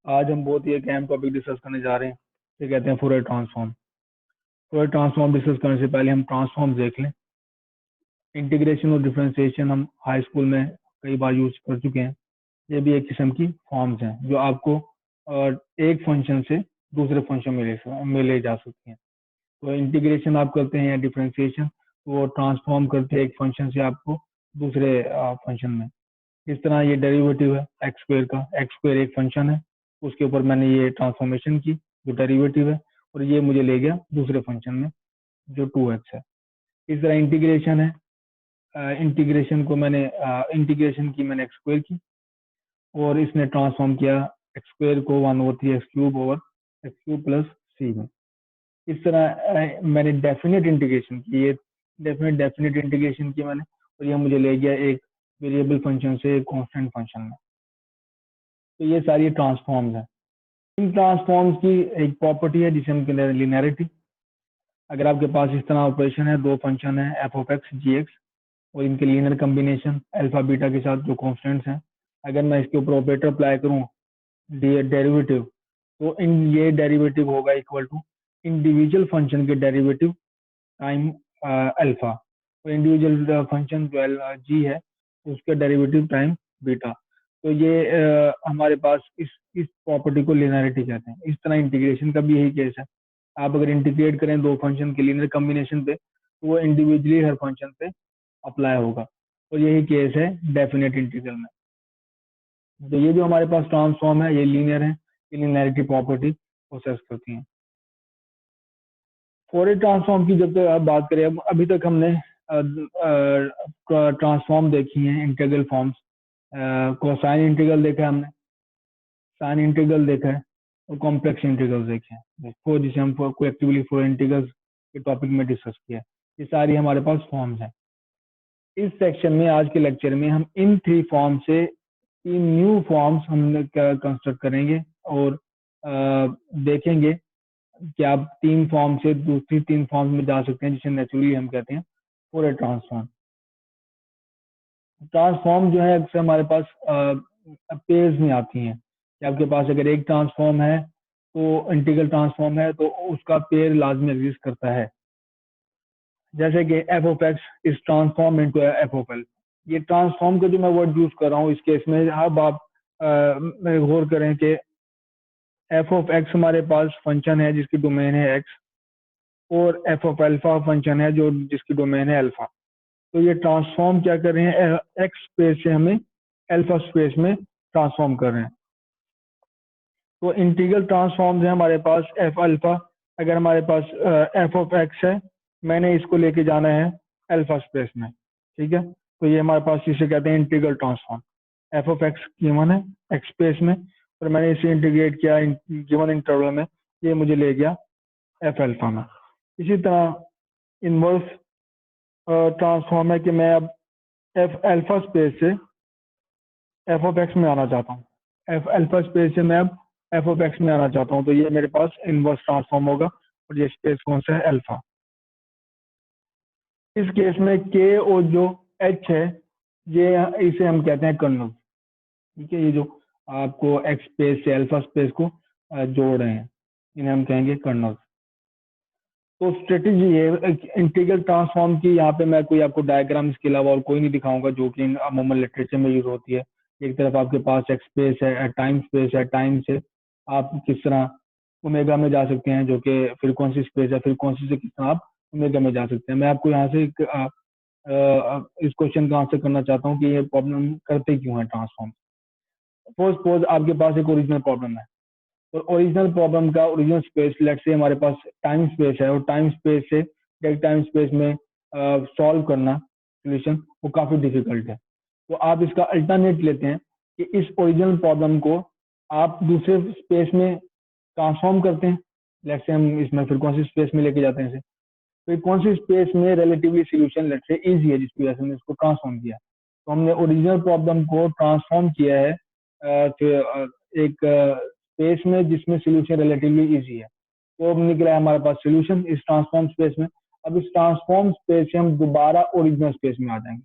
आज हम बहुत ही एक अहम टॉपिक डिस्कस करने जा रहे हैं, ये कहते हैं Fourier transform. Fourier transform discuss करने से पहले हम ट्रांसफॉर्म देख लें। इंटीग्रेशन और डिफरेंशिएशन हम हाई स्कूल में कई बार यूज कर चुके हैं। ये भी एक किस्म की फॉर्म्स हैं जो आपको एक फंक्शन से दूसरे फंक्शन में ले जा सकती हैं। तो इंटीग्रेशन आप करते हैं या डिफरेंशिएशन, वो ट्रांसफॉर्म करते हैं एक फंक्शन से आपको दूसरे फंक्शन में। इस तरह ये डेरिवेटिव है एक्स स्क्वायर का। एक्स स्क्वायर एक फंक्शन है, उसके ऊपर मैंने ये ट्रांसफॉर्मेशन की जो डेरिवेटिव है, और ये मुझे ले गया दूसरे फंक्शन में जो 2x है। इस तरह इंटीग्रेशन है, इंटीग्रेशन की मैंने एक्स स्क्वायर की और इसने ट्रांसफॉर्म किया एक्स स्क्वायर को 1/3 x cube over x cube plus c में। इस तरह मैंने डेफिनेट इंटीग्रेशन की, ये डेफिनेट इंटीग्रेशन की मैंने, और ये मुझे ले गया एक वेरिएबल फंक्शन से एक कांस्टेंट फंक्शन में। तो ये सारी ट्रांसफॉर्म्स हैं। इन ट्रांसफॉर्म्स की एक प्रॉपर्टी है जिसे हम कहते हैं लिनियरिटी। अगर आपके पास इस तरह ऑपरेशन है, दो फंक्शन है F of X G X, और इनके लीनियर कम्बिनेशन अल्फा बीटा के साथ जो कॉन्स्टेंट्स हैं, अगर मैं इसके ऊपर ऑपरेटर अप्लाई करूँ डेरिवेटिव, तो ये डेरिवेटिव होगा इक्वल टू इंडिविजुअल फंक्शन के डेरिवेटिव टाइम अल्फा, और इंडिविजुअल फंक्शन जो जी है उसका डेरिवेटिव टाइम बीटा। तो ये हमारे पास इस प्रॉपर्टी को लिनियरिटी कहते हैं। इस तरह इंटीग्रेशन का भी यही केस है। आप अगर इंटीग्रेट करें दो फंक्शन के लीनियर कॉम्बिनेशन पे, तो वो इंडिविजुअली हर फंक्शन पे अप्लाई होगा, और यही केस है डेफिनेट इंटीग्रल में। तो ये जो हमारे पास ट्रांसफॉर्म है ये लीनियर है, ये लिनियरिटी प्रॉपर्टी प्रोसेस करती है। फॉरियर ट्रांसफॉर्म की जब तक आप बात करें, अभी तक हमने ट्रांसफॉर्म देखी है, इंटीग्रल फॉर्म्स, कोसाइन इंटीग्रल देखा है हमने, साइन इंटीग्रल देखा है, और कॉम्प्लेक्स इंटीग्रल देखे हैं, फोर जिसे हम कोएक्टिवली फोर इंटीग्रल्स के टॉपिक में डिस्कस किया। ये सारी हमारे पास फॉर्म्स हैं। इस सेक्शन में आज के लेक्चर में हम इन थ्री फॉर्म से तीन न्यू फॉर्म्स हम कंस्ट्रक्ट करेंगे और देखेंगे कि आप तीन फॉर्म से दूसरी तीन फॉर्म में जा सकते हैं, जिसे नेचुरली हम कहते हैं फॉरियर ट्रांसफॉर्म। ट्रांसफॉर्म जो है अक्सर हमारे पास पेयर्स में आती हैं कि आपके पास अगर एक ट्रांसफॉर्म है तो इंटीग्रल ट्रांसफॉर्म है तो उसका पेयर लाजमी एग्जिस्ट करता है। जैसे कि F of x is transform into F of L. ये ट्रांसफॉर्म का जो मैं वर्ड यूज कर रहा हूँ इस केस में, अब आप गौर करें कि एफ ऑफ एक्स हमारे पास फंक्शन है जिसकी डोमेन है एक्स, और एफ ऑफ अल्फा फंक्शन है जो जिसकी डोमेन है अल्फा। तो ये ट्रांसफॉर्म क्या कर रहे हैं, एक्स स्पेस से हमें अल्फा स्पेस में ट्रांसफॉर्म कर रहे हैं। तो इंटीग्रल ट्रांसफॉर्म है हमारे पास एफ अल्फा। अगर हमारे पास एफ ऑफ एक्स है, मैंने इसको लेके जाना है अल्फा स्पेस में, ठीक है। तो ये हमारे पास इसे कहते हैं integral transform. F of x given है एक्स स्पेस में, और मैंने इसे इंटीग्रेट किया गिवन इंटरवल में, ये मुझे ले गया एफ अल्फा में। इसी तरह इनवर्स ट्रांसफॉर्म है कि मैं अब एफ अल्फा स्पेस से एफ ऑफ एक्स में आना चाहता हूँ, एफ अल्फा स्पेस से मैं अब एफ ऑफ एक्स में आना चाहता हूँ, तो ये मेरे पास इनवर्स ट्रांसफॉर्म होगा, और ये स्पेस कौन सा है, अल्फा। इस केस में के और जो एच है, ये इसे हम कहते हैं कर्नल, ठीक है। ये जो आपको एक्स स्पेस से अल्फा स्पेस को जोड़ रहे हैं, इन्हें हम कहेंगे कर्नल। तो स्ट्रेटेजी है इंटीग्रल ट्रांसफॉर्म की। यहाँ पे मैं कोई आपको डायग्राम इसके अलावा और कोई नहीं दिखाऊंगा जो कि अमूमन लिटरेचर में यूज होती है। एक तरफ आपके पास एक्स स्पेस है, टाइम स्पेस है, टाइम से आप किस तरह ओमेगा में जा सकते हैं जो कि फ्रीक्वेंसी स्पेस है, फ्रीक्वेंसी से किस तरह आप ओमेगा में जा सकते हैं। मैं आपको यहाँ से इस क्वेश्चन का आंसर करना चाहता हूँ कि ये प्रॉब्लम करते क्यों है ट्रांसफॉर्म। सपोज आपके पास एक ओरिजिनल प्रॉब्लम है, और ओरिजिनल प्रॉब्लम का ओरिजिनल स्पेस लेट्स से हमारे पास टाइम स्पेस है, और टाइम स्पेस से डायरेक्ट टाइम स्पेस में सॉल्व करना सोल्यूशन वो काफ़ी डिफिकल्ट है। तो आप इसका अल्टरनेट लेते हैं कि इस ओरिजिनल प्रॉब्लम को आप दूसरे स्पेस में ट्रांसफॉर्म करते हैं। लेट्स से हम इसमें फ्रीक्वेंसी स्पेस में लेके जाते हैं इसे। फ्रीक्वेंसी स्पेस में relatively solution let's say easy है, जिसकी वजह से हमने इसको ट्रांसफॉर्म किया। तो हमने ओरिजिनल प्रॉब्लम को ट्रांसफॉर्म किया है एक स्पेस में जिसमें सोल्यूशन रिलेटिवली इजी है। तो अब निकला है हमारे पास सोल्यूशन इस ट्रांसफॉर्म स्पेस में। अब इस ट्रांसफॉर्म स्पेस से हम दोबारा ओरिजिनल स्पेस में आ जाएंगे।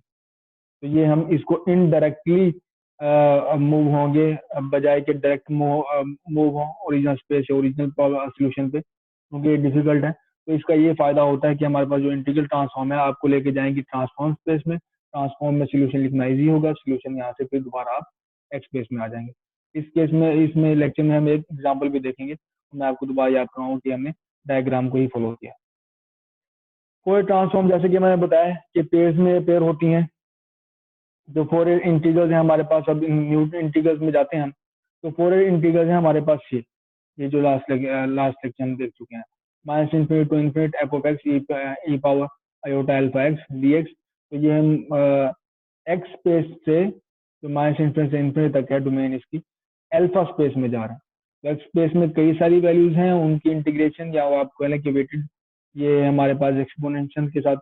तो ये हम इसको इनडायरेक्टली मूव होंगे बजाय के डायरेक्ट मूव हो ओरिजिनल स्पेस या ओरिजिनल सोल्यूशन पे, क्योंकि ये डिफिकल्ट है। तो इसका ये फायदा होता है कि हमारे पास जो इंटीग्रल ट्रांसफॉर्म है आपको लेके जाएंगे ट्रांसफॉर्म स्पेस में, ट्रांसफॉर्म में सोल्यूशन लिखना ईजी होगा, सोल्यूशन यहाँ से फिर दोबारा आप एक्स स्पेस में आ जाएंगे। इस केस में इसमें लेक्चर में हम एक एग्जाम्पल भी देखेंगे, मैं आपको दोबारा याद कराऊँ कि हमने डायग्राम को ही फॉलो किया। कोई ट्रांसफॉर्म जैसे कि मैंने बताया कि पेयर्स में पेयर होती हैं, जो फोर इंटीग्रल्स हैं हमारे पास, अब न्यूटन इंटीग्रल्स में जाते हैं हम, तो फोर इंटीग्रल्स हैं हमारे पास ये जो लास्ट लेक्चर हम देख चुके हैं, minus infinite to infinite F of X E power iota alpha X D X. तो ये हम एक्स स्पेस से जो माइनस इन्फिनिट से इन्फिनिट तक है डोमेन इसकी, अल्फा स्पेस में जा रहा है। तो एक्स स्पेस में कई सारी वैल्यूज हैं, उनकी इंटीग्रेशन या आप कह लें कि वेटेड, ये हमारे पास एक्सपोनेंशियल के साथ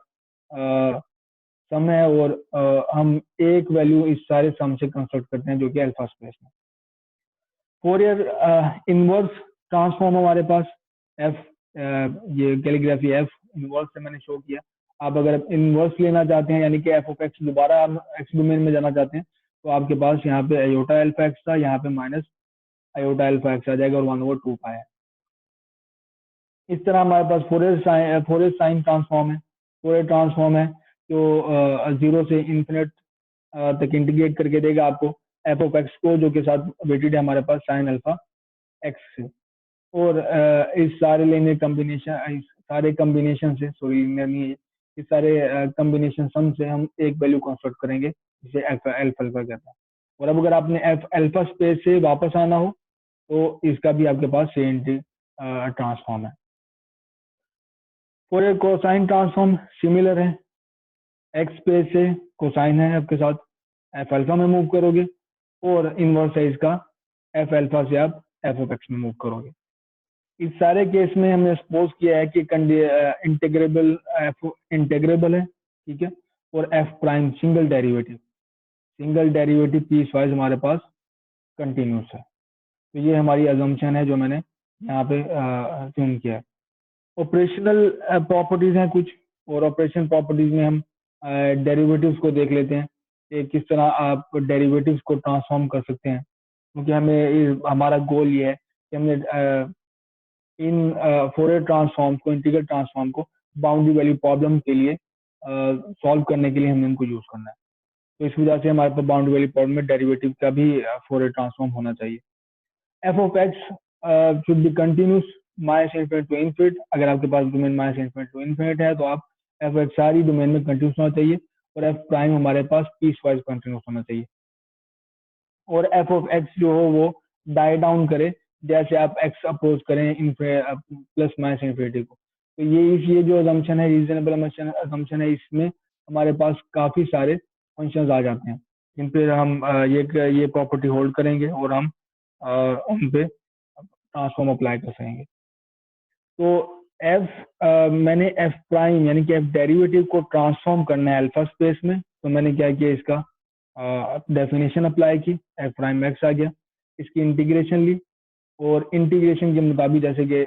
सम है, और हम एक वैल्यू इस सारे सम से कंस्ट्रक्ट करते हैं जो कि अल्फा स्पेस में। फोरियर इनवर्स ट्रांसफॉर्म हमारे पास एफ, ये कैलीग्राफी एफ इनवर्स से मैंने शो किया। आप अगर इनवर्स लेना चाहते हैं यानी कि एफ ऑफ एक्स दोबारा हम एक्स डोमेन में जाना चाहते हैं, तो आपके पास यहाँ पे आयोटा अल्फा एक्स था, यहाँ पे माइनस आयोटा अल्फा एक्स आ जाएगा और 1/2 पाई है। इस तरह हमारे पास फोरियर साइन ट्रांसफॉर्म है। फोरियर ट्रांसफॉर्म है जो 0 से इन्फिनिट तक इंटीग्रेट करके देगा आपको एफ ऑफ एक्स को, जो के साथ वेटेड है हमारे पास साइन अल्फा एक्स से। और इस सारे लीनियर कॉम्बिनेशन, इस सारे कॉम्बिनेशन से, सॉरी लीनियर नहीं है, इस सारे कॉम्बिनेशन सम से हम एक वैल्यू कंस्ट्रक्ट करेंगे जिसे एफ अल्फा कहते हैं। और अब अगर आपने एफ अल्फा स्पेस से वापस आना हो तो इसका भी आपके पास सेम ट्रांसफॉर्म है। और एक कोसाइन ट्रांसफॉर्म सिमिलर है, एक्स स्पेस से कोसाइन है आपके साथ, एफ अल्फा में मूव करोगे, और इनवर्स है इसका, एफ अल्फा से आप एफ ऑफ एक्स में मूव करोगे। इस सारे केस में हमने सपोज किया है कि इंटेग्रेबल एफ इंटेग्रेबल है, ठीक है, और F prime single derivative piece wise हमारे पास कंटिन्यूस है। तो ये हमारी अजम्पशन है जो मैंने यहाँ पे चून किया है। ऑपरेशनल प्रॉपर्टीज हैं कुछ, और ऑपरेशन प्रॉपर्टीज में हम डेरिवेटिव्स को देख लेते हैं कि किस तरह आप डेरिवेटिव्स को ट्रांसफॉर्म कर सकते हैं, क्योंकि हमें हमारा गोल ये है कि हमने इन फोरियर ट्रांसफॉर्म को, इंटीग्रल ट्रांसफॉर्म को बाउंड्री वैल्यू प्रॉब्लम के लिए सॉल्व करने के लिए हमें इनको यूज करना है। तो इस वजह से हमारे पास बाउंड्री वैल्यू प्रॉब्लम में डेरिवेटिव का भी फोरियर ट्रांसफॉर्म होना चाहिए। F of x should be continuous minus infinite to infinite. अगर आपके पास domain minus infinite to infinite है तो आप एफ एक्स सारी डोमेन में कंटिन्यूस होना चाहिए, और एफ प्राइम हमारे पास पीस वाइज कंटिन्यूस होना चाहिए। और एफ ऑफ एक्स जो हो वो डाई डाउन करे जैसे आप एक्स अप्रोच करें प्लस माइनस इन्फिनिटी को। तो ये जो अजम्पशन है, रीजनेबल अजम्पशन है, इसमें हमारे पास काफी सारे फंक्शंस आ जाते हैं जिन पे हम ये प्रॉपर्टी होल्ड करेंगे और हम उन पे ट्रांसफॉर्म अप्लाई कर सकेंगे। तो मैंने एफ प्राइम यानी कि एफ डेरिवेटिव को ट्रांसफॉर्म करना है अल्फा स्पेस में, तो मैंने क्या किया, इसका डेफिनेशन अप्लाई की, एफ प्राइम एक्स आ गया, इसकी इंटीग्रेशन ली, और इंटीग्रेशन के मुताबिक जैसे कि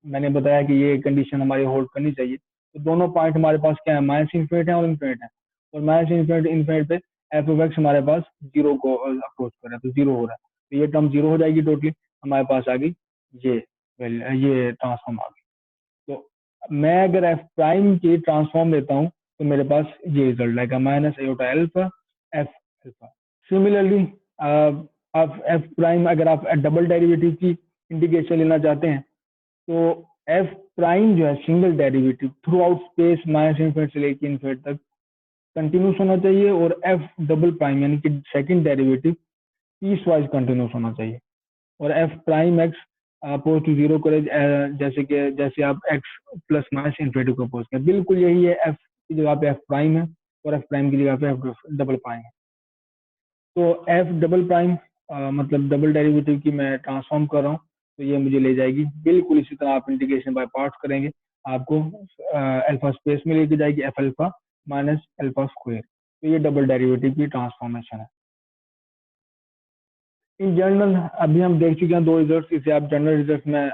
मैंने बताया कि ये कंडीशन हमारी होल्ड करनी चाहिए। तो दोनों पॉइंट हमारे पास क्या है, माइनस इन्फिनिट है और इन्फिनिट है, और माइनस इन्फिनिट पे एफ ऑफ एक्स हमारे पास जीरो को अप्रोच कर रहा है, तो जीरो हो रहा है, तो ये टर्म जीरो हो जाएगी टोटली, हमारे पास आ गई ये ट्रांसफॉर्म आ गई। तो मैं अगर एफ प्राइम की ट्रांसफॉर्म लेता हूँ तो मेरे पास ये रिजल्ट आएगा, minus aorta alpha F alpha. Similarly आप एफ प्राइम, अगर आप डबल डेरिवेटिव की इंटीग्रेशन लेना चाहते हैं तो एफ प्राइम जो है single derivative through out space minus infinite से लेकर इन्फिनिट तक कंटिन्यूस होना चाहिए, और एफ डबल प्राइम यानी कि second derivative piece wise continuous होना चाहिए। और F prime X approach to zero करे, जैसे आप एक्स प्लस माइनस इन्फिनिटी को अपोज करें, बिल्कुल यही है, एफ की जगह पे एफ प्राइम है और एफ प्राइम की जगह पे एफ डबल प्राइम है। तो एफ डबल प्राइम मतलब डबल डेरिवेटिव की मैं ट्रांसफॉर्म कर रहा हूँ, तो ये मुझे ले जाएगी बिल्कुल इसी तरह, आप इंटीग्रेशन बाय पार्ट्स करेंगे, आपको अल्फा स्पेस में लेके जाएगी F alpha minus alpha square. तो ये डबल डेरिवेटिव की ट्रांसफॉर्मेशन है। इन जनरल अभी हम देख चुके हैं दो रिजल्ट, इसे आप जनरल रिजल्ट में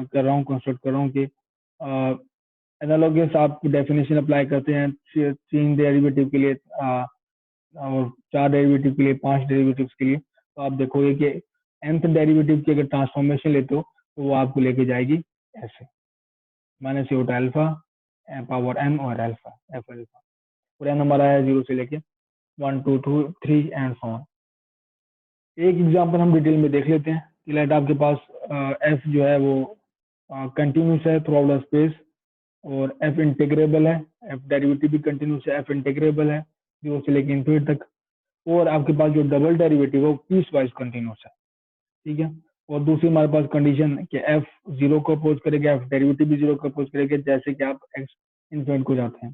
कर रहा हूँ, कंस्ट्रक्ट कर रहा हूँ कि एनालॉगस आप डेफिनेशन अप्लाई करते हैं तीन डेरिवेटिव के लिए, और 4 डेरिवेटिव के लिए, 5 डेरिवेटिव्स के लिए, तो आप देखोगे कि nth डेरिवेटिव की अगर ट्रांसफॉर्मेशन लेते हो तो वो आपको लेके जाएगी ऐसे minus iota alpha power n और अल्फा एफ अल्फा, और n हमारा है 0 से लेके 1 2 2 3 एंड सो ऑन। एक एग्जांपल हम डिटेल में देख लेते हैं कि लेट आपके पास f जो है वो कंटिन्यूस है थ्रू आउट द स्पेस, और f इंटीग्रेबल है, f डेरिवेटिव भी कंटिन्यूस है, f इंटीग्रेबल है 0 से लेके इन्फिनिट तक, और आपके पास जो डबल डेरिवेटिव है वो पीस वाइज कंटिन्यूस है, ठीक है। और दूसरी हमारे पास कंडीशन कि f 0 को अपोज करेगा, f डेरिवेटिव भी 0 को अपोज करेगा जैसे कि आप x इन्फिनिट को जाते हैं।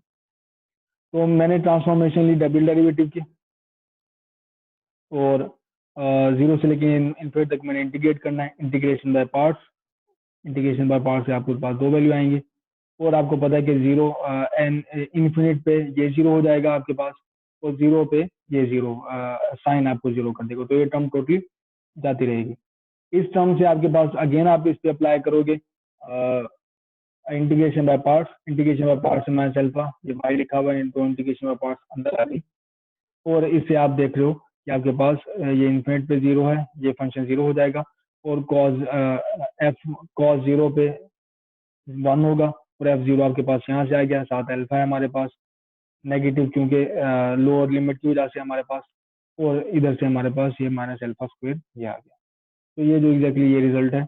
तो मैंने ट्रांसफॉर्मेशन ली डबल डेरिवेटिव की, और 0 से लेके इन्फिनिट तक मैंने इंटीग्रेट करना है, integration by parts, integration by parts से आपके पास 2 वैल्यू आएंगे, और आपको पता है कि 0 एन इन्फिनिट पे ये 0 हो जाएगा आपके पास, और 0 पे ये 0 साइन आपको 0 कर देगा, तो ये टर्म टोटली जाती रहेगी। इस टर्म से आपके पास अगेन आप इस पे अप्लाई करोगे integration by parts, integration by parts minus alpha, ये y लिखा हुआ है, इनको इंटीग्रेशन बाय पार्ट्स अंदर आ गई, और इससे आप देख रहे हो कि आपके पास ये इन्फिनिट पे 0 है, ये फंक्शन 0 हो जाएगा, और कॉज f कॉज 0 पे 1 होगा, और f0 आपके पास यहाँ से आ गया, साथ अल्फा है हमारे पास नेगेटिव क्योंकि लोअर लिमिट की वजह से हमारे पास, और इधर से हमारे पास ये माइनस अल्फा स्क्वायर ये आ गया। तो ये जो एग्जैक्टली ये रिजल्ट है,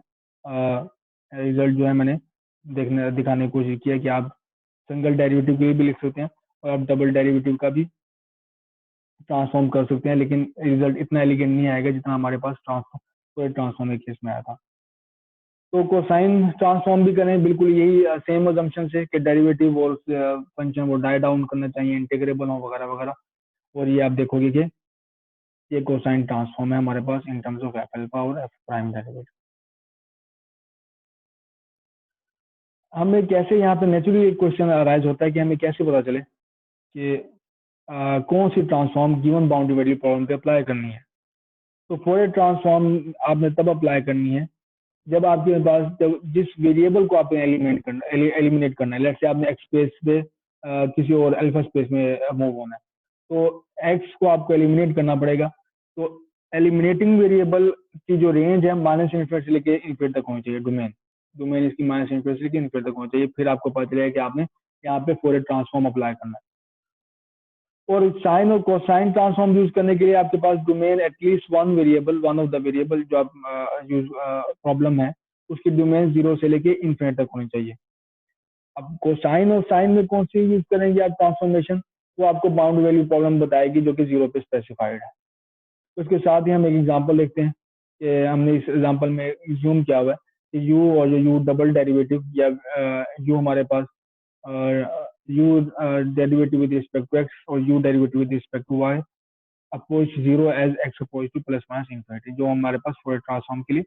रिजल्ट जो है मैंने दिखाने की कोशिश की है कि आप सिंगल डेरिवेटिव के लिए भी लिख सकते हैं, और आप डबल डेरिवेटिव का भी ट्रांसफॉर्म कर सकते हैं, लेकिन रिजल्ट इतना एलिगेंट नहीं आएगा जितना हमारे पास ट्रांसफॉर्म केस में आया था। तो कोसाइन ट्रांसफॉर्म भी करें बिल्कुल यही सेम अजम्पशन से कि डेरिवेटिव और फंक्शन वो डाई डाउन करना चाहिए, इंटीग्रेबल हो वगैरह वगैरह, और ये आप देखोगे कि ये कोसाइन ट्रांसफॉर्म है हमारे पास in terms of f alpha और एफ प्राइम डेरिवेटिव। हमें कैसे यहाँ पे नेचुरली एक क्वेश्चन अराइज होता है कि हमें कैसे पता चले कि कौन सी transform given boundary value problem पे अप्लाई करनी है। तो फोरियर ट्रांसफॉर्म आपने तब अप्लाई करनी है जब आपके पास जिस वेरिएबल को आपने एलिमिनेट करना है, लेट्स से आपने एक्स स्पेस पे किसी और अल्फा स्पेस में मूव होना है, तो एक्स को आपको एलिमिनेट करना पड़ेगा। तो एलिमिनेटिंग वेरिएबल की जो रेंज है माइनस इन्फिनिटी से लेके इन्फिनिटी तक होनी चाहिए, डोमेन डोमेन इसकी माइनस इन्फिनिटी से लेके इन्फिनिटी तक होनी चाहिए, फिर आपको पता चलेगा कि आपने यहाँ पे फोरियर ट्रांसफॉर्म अप्लाई करना है। और साइन और कोसाइन ट्रांसफॉर्म यूज करने के लिए आपके पास domain at least one variable, one of the variable जो आप यूज प्रॉब्लम है उसकी डोमेन 0 से लेके इन्फिनिटी तक होनी चाहिए। अब कोसाइन और साइन में कौन सी यूज करेंगे आप ट्रांसफॉर्मेशन, वो आपको बाउंड वैल्यू प्रॉब्लम बताएगी जो कि 0 पे स्पेसिफाइड है। उसके साथ ही हम एक एग्जांपल देखते हैं कि हमने इस एग्जांपल में ज्यूम किया हुआ है कि यू और जो यू डबल डेरिवेटिव या यू हमारे पास u derivative with respect to x और u derivative with respect to y approach 0 as x approach to plus minus infinity, जो हमारे पास फोरियर ट्रांसफॉर्म के लिए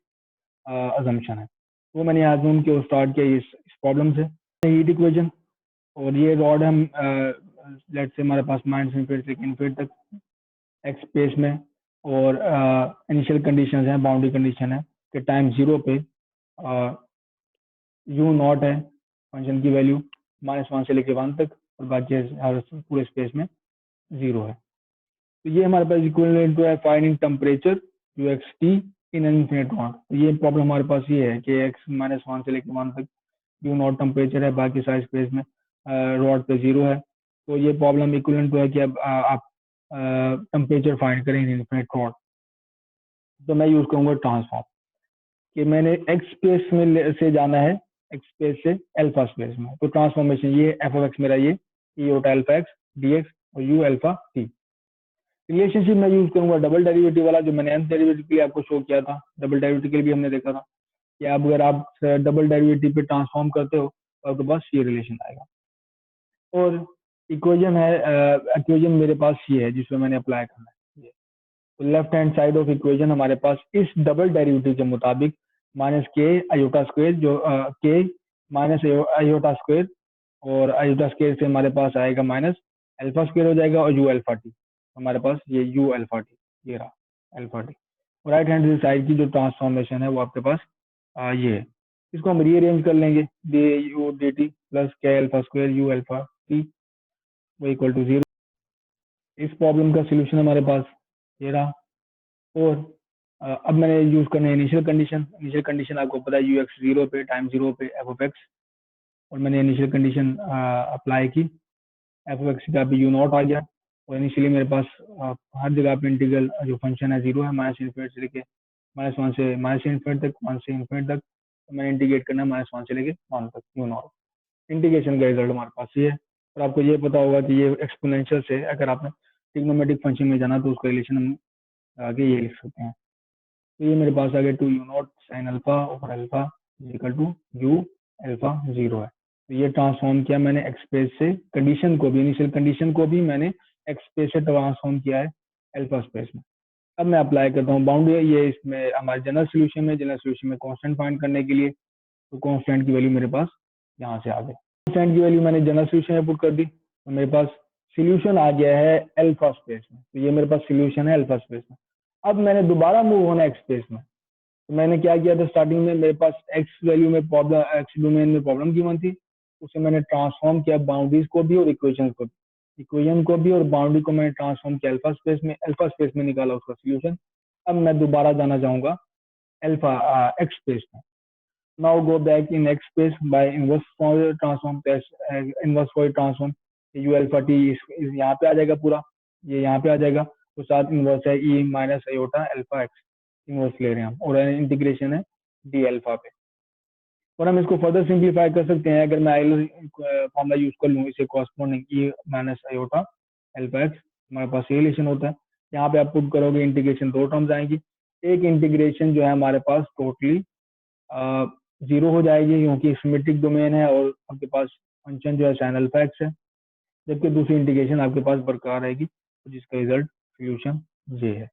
अजम्पशन है। वो मैंने यहाँ जूम के स्टार्ट किया इस प्रॉब्लम से। हीट इक्वेशन, और ये रॉड हम लेट से हमारे पास माइनस इन्फिनिटी से इन्फिनिटी तक एक्स स्पेस में, और इनिशियल कंडीशन है, बाउंड्री कंडीशन है कि टाइम 0 पे यू नॉट है फंक्शन की वैल्यू -1 से लेके 1 तक, और बाकी हर पूरे स्पेस में 0 है। तो ये हमारे पास इक्विवेलेंट टू है finding temperature you x T in an infinite rod. तो ये प्रॉब्लम हमारे पास ये है कि x -1 से लेके 1 तक यू नॉट टेम्परेचर है, बाकी सारे स्पेस में रॉड पे 0 है। तो ये प्रॉब्लम इक्विवेलेंट टू है कि अब आप टेम्परेचर फाइंड करें इन इन्फिनिट रॉड। तो मैं यूज करूंगा ट्रांसफॉर्म कि मैंने एक्स स्पेस में से जाना है, एक्स स्पेस से अल्फा स्पेस में, तो ट्रांसफॉर्मेशन ये एफ ऑफ एक्स मेरा ये ई होता है अल्फा एक्स डी एक्स और यू अल्फा टी। रिलेशनशिप मैं यूज करूंगा डबल डेरिवेटिव वाला जो मैंने nth डेरिवेटिव के लिए आपको शो किया था, डबल डेरिवेटिव के लिए भी हमने देखा था कि अब अगर आप डबल डेरिवेटिव पे ट्रांसफॉर्म करते हो तो आपके पास ये रिलेशन आएगा। और इक्वेशन है, इक्वेशन मेरे पास ये है जिसमें मैंने अप्लाई करना है। तो left hand side of equation हमारे पास इस डबल डेरिवेटिव के मुताबिक माइनस के आयोटा स्क्वायर, जो के माइनस आयोटा स्क्वायर, और आयोटा स्क्वायर से हमारे पास आएगा माइनस अल्फा स्क्वायर हो जाएगा, और यू अल्फा टी, हमारे पास ये यू अल्फा टी, ये रहा alpha T. Right hand side की जो ट्रांसफॉर्मेशन है वो आपके पास ये है। इसको हम रीअरेंज कर लेंगे, d u d t plus k alpha square u alpha t वो इक्वल टू 0। इस प्रॉब्लम का सोल्यूशन हमारे पास ये रहा। और अब मैंने यूज करना है इनिशियल कंडीशन। इनिशियल कंडीशन आपको पता है ux 0 पे टाइम 0 पे एफ ऑफ एक्स, और मैंने इनिशियल कंडीशन अप्लाई की, एफ ऑफ एक्स का भी u0 आ गया। और इनिशियली मेरे पास हर जगह पे इंटीग्रल जो फंक्शन है 0 है, माइनस इन्फिनिट से लेके -1 से माइनस इन्फिनिट तक, 1 से इन्फिनिट तक। तो मैंने इंटीग्रेट करना है -1 से लेके 1 तक u0। इंटीग्रेशन का रिजल्ट हमारे पास ये है। और आपको ये पता होगा कि ये एक्सपोनेंशियल से अगर आपने ट्रिग्नोमेट्रिक फंक्शन में जाना तो उसका रिलेशन हम आगे ये लिख सकते हैं। तो ये मेरे पास आ गया 2u0 sin alpha over alpha equal to u alpha 0 है। तो ये ट्रांसफॉर्म किया मैंने एक्सप्रेस से, कंडीशन को भी, इनिशियल कंडीशन को भी मैंने एक्सप्रेस से ट्रांसफॉर्म किया है अल्फा स्पेस में। अब मैं अप्लाई करता हूँ बाउंड्री, ये इसमें हमारे जनरल सोल्यूशन में, जनरल सोल्यूशन में कांस्टेंट फाइंड करने के लिए, तो कांस्टेंट की वैल्यू मेरे पास यहाँ से आ गई। कांस्टेंट की वैल्यू मैंने जनरल सोल्यूशन में पुट कर दी, तो मेरे पास सोल्यूशन आ गया है अल्फा स्पेस में। तो ये मेरे पास सोल्यूशन है अल्फा स्पेस में। अब मैंने दोबारा मूव होना एक्स स्पेस में। तो मैंने क्या किया था, स्टार्टिंग में मेरे पास एक्स वैल्यू में प्रॉब्लम, एक्स डोमेन में प्रॉब्लम गिवन थी, उसे मैंने ट्रांसफॉर्म किया बाउंड्रीज को भी और इक्वेशन को भी, इक्वेशन को भी और बाउंड्री को मैंने ट्रांसफॉर्म किया अल्फा स्पेस में, अल्फा स्पेस में निकाला उसका सोल्यूशन। अब मैं दोबारा जाना चाहूंगा अल्फा एक्स स्पेस में। Now go back in X space by inverse transform test, inverse for transform U alpha T यहाँ पे आ जाएगा पूरा, ये यहाँ पे आ जाएगा। तो साथ इनवर्स है e minus iota alpha x, inverse ले रहे हैं हम, और इंटीग्रेशन है डी अल्फा पे। और हम इसको फर्दर सिंप्लीफाई कर सकते हैं, अगर मैं आइलर फॉर्मूला यूज कर लूँ, इसे कॉरस्पॉन्डिंग ई माइनस आयोटा अल्फा एक्स, हमारे पास ये रिलेशन होता है। यहाँ पे आप पुट करोगे इंटीग्रेशन, दो टर्म्स आएंगी। एक इंटीग्रेशन जो है हमारे पास टोटली 0 हो जाएगी क्योंकि सिमेट्रिक डोमेन है और आपके पास फंक्शन जो है साइन अल्फा एक्स है, जबकि दूसरी इंटीग्रेशन आपके पास बरकरार रहेगी, जिसका रिजल्ट सोल्यूशन ये है।